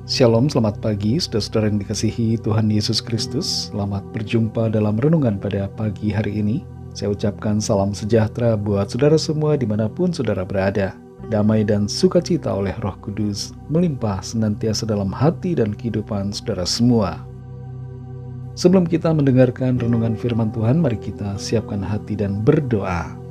Shalom, selamat pagi saudara-saudara yang dikasihi Tuhan Yesus Kristus. Selamat berjumpa dalam renungan pada pagi hari ini. Saya ucapkan salam sejahtera buat saudara semua dimanapun saudara berada. Damai dan sukacita oleh Roh Kudus melimpah senantiasa dalam hati dan kehidupan saudara semua. Sebelum kita mendengarkan renungan firman Tuhan, mari kita siapkan hati dan berdoa.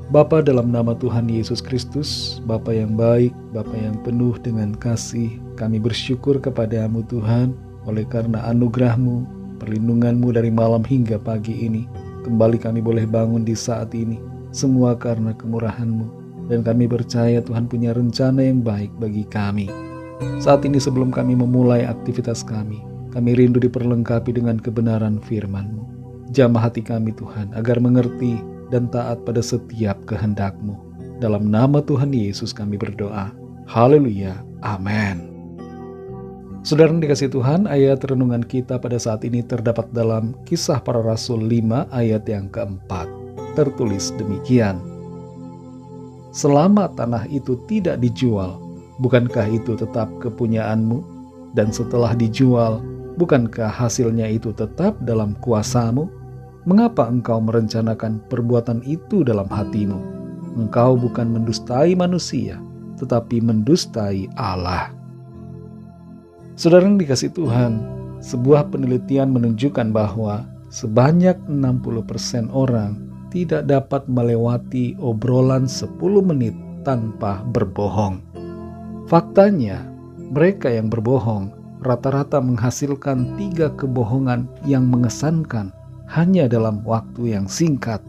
Bapa, dalam nama Tuhan Yesus Kristus, Bapa yang baik, Bapa yang penuh dengan kasih, kami bersyukur kepadamu Tuhan, oleh karena anugerah-Mu, perlindungan-Mu dari malam hingga pagi ini. Kembali kami boleh bangun di saat ini, semua karena kemurahan-Mu. Dan kami percaya Tuhan punya rencana yang baik bagi kami. Saat ini sebelum kami memulai aktivitas kami rindu diperlengkapi dengan kebenaran firman-Mu. Jamah hati kami Tuhan, agar mengerti dan taat pada setiap kehendak-Mu. Dalam nama Tuhan Yesus kami berdoa. Haleluya. Amin. Saudara yang dikasihi Tuhan, ayat renungan kita pada saat ini terdapat dalam Kisah Para Rasul 5 ayat yang keempat. Tertulis demikian. Selama tanah itu tidak dijual, bukankah itu tetap kepunyaanmu? Dan setelah dijual, bukankah hasilnya itu tetap dalam kuasamu? Mengapa engkau merencanakan perbuatan itu dalam hatimu? Engkau bukan mendustai manusia, tetapi mendustai Allah. Saudara yang dikasihi Tuhan, sebuah penelitian menunjukkan bahwa sebanyak 60% orang tidak dapat melewati obrolan 10 menit tanpa berbohong. Faktanya, mereka yang berbohong rata-rata menghasilkan 3 kebohongan yang mengesankan hanya dalam waktu yang singkat.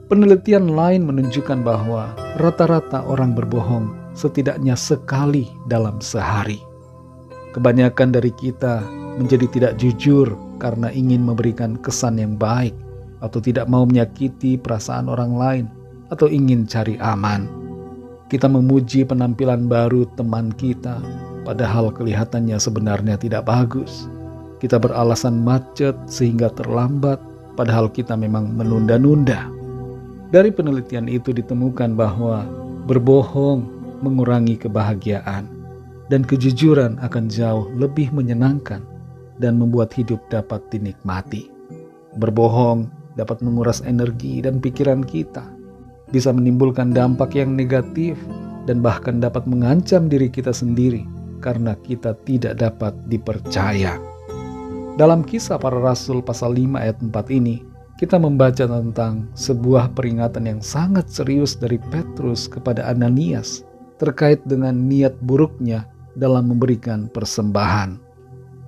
Penelitian lain menunjukkan bahwa rata-rata orang berbohong setidaknya sekali dalam sehari. Kebanyakan dari kita menjadi tidak jujur karena ingin memberikan kesan yang baik, atau tidak mau menyakiti perasaan orang lain, atau ingin cari aman. Kita memuji penampilan baru teman kita, padahal kelihatannya sebenarnya tidak bagus. Kita beralasan macet sehingga terlambat, padahal kita memang menunda-nunda. Dari penelitian itu ditemukan bahwa berbohong mengurangi kebahagiaan, dan kejujuran akan jauh lebih menyenangkan dan membuat hidup dapat dinikmati. Berbohong dapat menguras energi dan pikiran kita, bisa menimbulkan dampak yang negatif, dan bahkan dapat mengancam diri kita sendiri karena kita tidak dapat dipercaya. Dalam Kisah Para Rasul pasal 5 ayat 4 ini, kita membaca tentang sebuah peringatan yang sangat serius dari Petrus kepada Ananias terkait dengan niat buruknya dalam memberikan persembahan.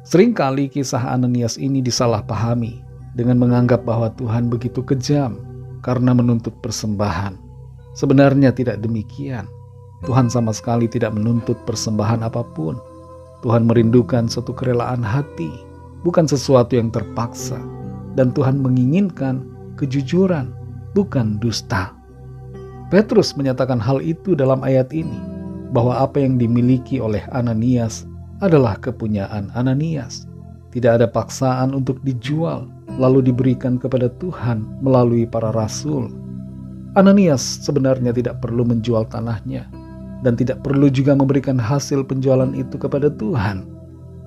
Seringkali kisah Ananias ini disalahpahami dengan menganggap bahwa Tuhan begitu kejam karena menuntut persembahan. Sebenarnya tidak demikian. Tuhan sama sekali tidak menuntut persembahan apapun. Tuhan merindukan suatu kerelaan hati, bukan sesuatu yang terpaksa. Dan Tuhan menginginkan kejujuran, bukan dusta. Petrus menyatakan hal itu dalam ayat ini, bahwa apa yang dimiliki oleh Ananias adalah kepunyaan Ananias. Tidak ada paksaan untuk dijual, lalu diberikan kepada Tuhan melalui para rasul. Ananias sebenarnya tidak perlu menjual tanahnya, dan tidak perlu juga memberikan hasil penjualan itu kepada Tuhan.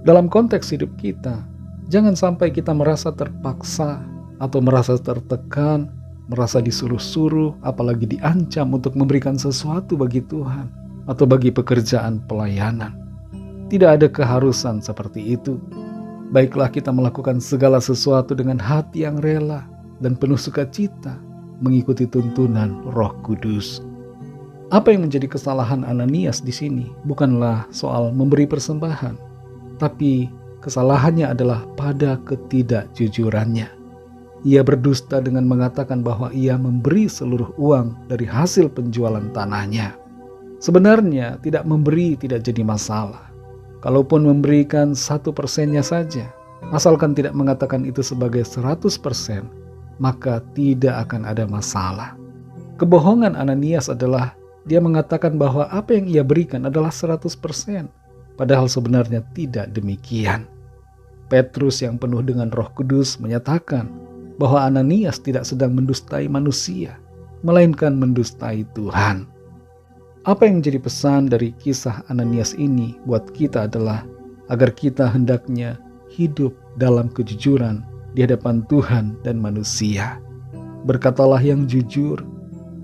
Dalam konteks hidup kita, jangan sampai kita merasa terpaksa atau merasa tertekan, merasa disuruh-suruh, apalagi diancam untuk memberikan sesuatu bagi Tuhan atau bagi pekerjaan pelayanan. Tidak ada keharusan seperti itu. Baiklah kita melakukan segala sesuatu dengan hati yang rela dan penuh sukacita, mengikuti tuntunan Roh Kudus. Apa yang menjadi kesalahan Ananias di sini bukanlah soal memberi persembahan, tapi kesalahannya adalah pada ketidakjujurannya. Ia berdusta dengan mengatakan bahwa ia memberi seluruh uang dari hasil penjualan tanahnya. Sebenarnya tidak memberi tidak jadi masalah. Kalaupun memberikan 1%-nya saja, asalkan tidak mengatakan itu sebagai 100%, maka tidak akan ada masalah. Kebohongan Ananias adalah dia mengatakan bahwa apa yang ia berikan adalah 100%. Padahal sebenarnya tidak demikian. Petrus yang penuh dengan Roh Kudus menyatakan bahwa Ananias tidak sedang mendustai manusia, melainkan mendustai Tuhan. Apa yang menjadi pesan dari kisah Ananias ini buat kita adalah agar kita hendaknya hidup dalam kejujuran di hadapan Tuhan dan manusia. Berkatalah yang jujur.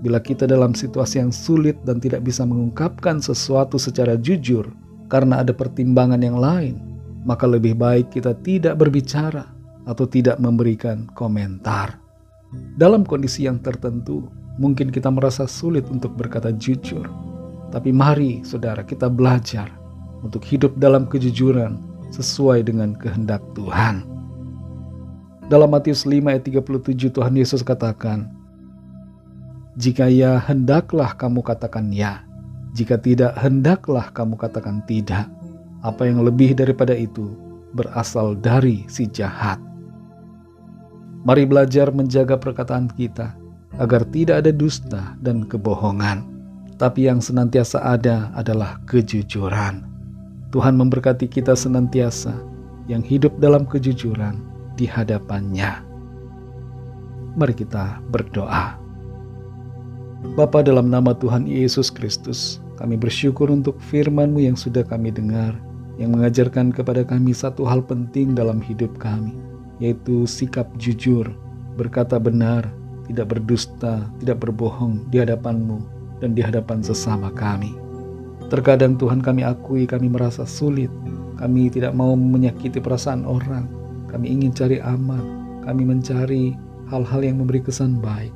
Bila kita dalam situasi yang sulit dan tidak bisa mengungkapkan sesuatu secara jujur karena ada pertimbangan yang lain, maka lebih baik kita tidak berbicara atau tidak memberikan komentar. Dalam kondisi yang tertentu, mungkin kita merasa sulit untuk berkata jujur. Tapi mari saudara kita belajar untuk hidup dalam kejujuran sesuai dengan kehendak Tuhan. Dalam Matius 5 ayat 37 Tuhan Yesus katakan, "Jika ya, hendaklah kamu katakan ya. Jika tidak, hendaklah kamu katakan tidak. Apa yang lebih daripada itu berasal dari si jahat." Mari belajar menjaga perkataan kita agar tidak ada dusta dan kebohongan. Tapi yang senantiasa ada adalah kejujuran. Tuhan memberkati kita senantiasa yang hidup dalam kejujuran di hadapan-Nya. Mari kita berdoa. Bapa, dalam nama Tuhan Yesus Kristus, kami bersyukur untuk firman-Mu yang sudah kami dengar, yang mengajarkan kepada kami satu hal penting dalam hidup kami, yaitu sikap jujur, berkata benar, tidak berdusta, tidak berbohong di hadapan-Mu dan di hadapan sesama kami. Terkadang Tuhan kami akui kami merasa sulit, kami tidak mau menyakiti perasaan orang, kami ingin cari aman, kami mencari hal-hal yang memberi kesan baik.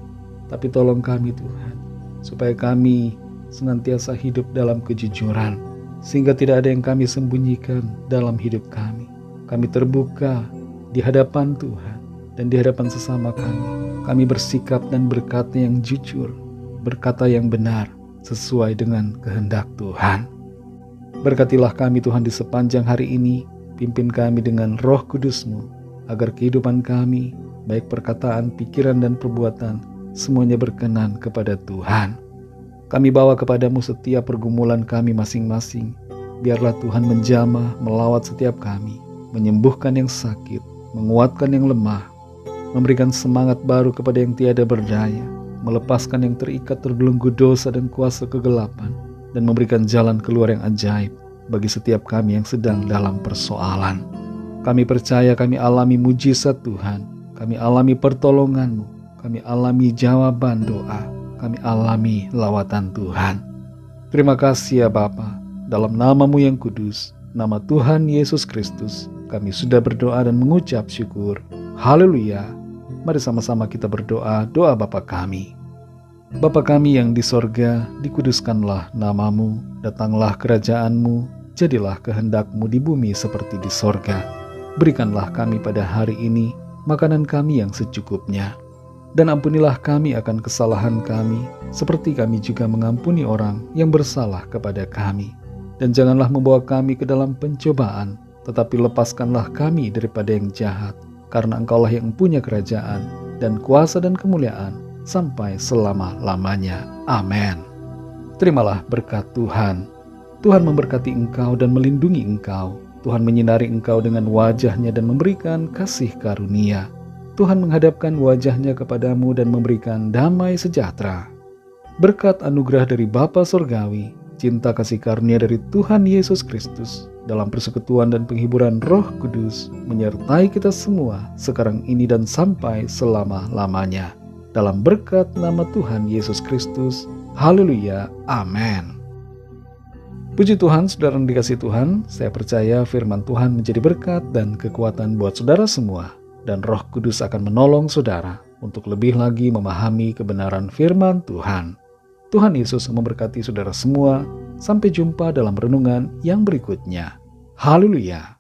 Tapi tolong kami Tuhan, supaya kami senantiasa hidup dalam kejujuran, sehingga tidak ada yang kami sembunyikan dalam hidup kami. Kami terbuka di hadapan Tuhan dan di hadapan sesama kami. Kami bersikap dan berkata yang jujur, berkata yang benar sesuai dengan kehendak Tuhan. Berkatilah kami Tuhan di sepanjang hari ini, pimpin kami dengan Roh Kudus-Mu, agar kehidupan kami, baik perkataan, pikiran, dan perbuatan, semuanya berkenan kepada Tuhan. Kami bawa kepadamu setiap pergumulan kami masing-masing. Biarlah Tuhan menjamah, melawat setiap kami, menyembuhkan yang sakit, menguatkan yang lemah, memberikan semangat baru kepada yang tiada berdaya, melepaskan yang terikat terbelenggu dosa dan kuasa kegelapan, dan memberikan jalan keluar yang ajaib bagi setiap kami yang sedang dalam persoalan. Kami percaya kami alami mujizat Tuhan, kami alami pertolongan-Mu, kami alami jawaban doa, kami alami lawatan Tuhan. Terima kasih ya Bapa, dalam nama-Mu yang kudus, nama Tuhan Yesus Kristus, kami sudah berdoa dan mengucap syukur. Haleluya. Mari sama-sama kita berdoa, doa Bapa kami. Bapa kami yang di sorga, dikuduskanlah nama-Mu, datanglah kerajaan-Mu, jadilah kehendak-Mu di bumi seperti di sorga. Berikanlah kami pada hari ini makanan kami yang secukupnya. Dan ampunilah kami akan kesalahan kami, seperti kami juga mengampuni orang yang bersalah kepada kami. Dan janganlah membawa kami ke dalam pencobaan, tetapi lepaskanlah kami daripada yang jahat. Karena Engkaulah yang punya kerajaan dan kuasa dan kemuliaan sampai selama-lamanya. Amin. Terimalah berkat Tuhan. Tuhan memberkati engkau dan melindungi engkau. Tuhan menyinari engkau dengan wajah-Nya dan memberikan kasih karunia. Tuhan menghadapkan wajah-Nya kepadamu dan memberikan damai sejahtera. Berkat anugerah dari Bapa Surgawi, cinta kasih karunia dari Tuhan Yesus Kristus, dalam persekutuan dan penghiburan Roh Kudus, menyertai kita semua sekarang ini dan sampai selama-lamanya. Dalam berkat nama Tuhan Yesus Kristus. Haleluya. Amin. Puji Tuhan, saudara yang dikasihi Tuhan, saya percaya firman Tuhan menjadi berkat dan kekuatan buat saudara semua. Dan Roh Kudus akan menolong saudara untuk lebih lagi memahami kebenaran firman Tuhan. Tuhan Yesus memberkati saudara semua. Sampai jumpa dalam renungan yang berikutnya. Haleluya.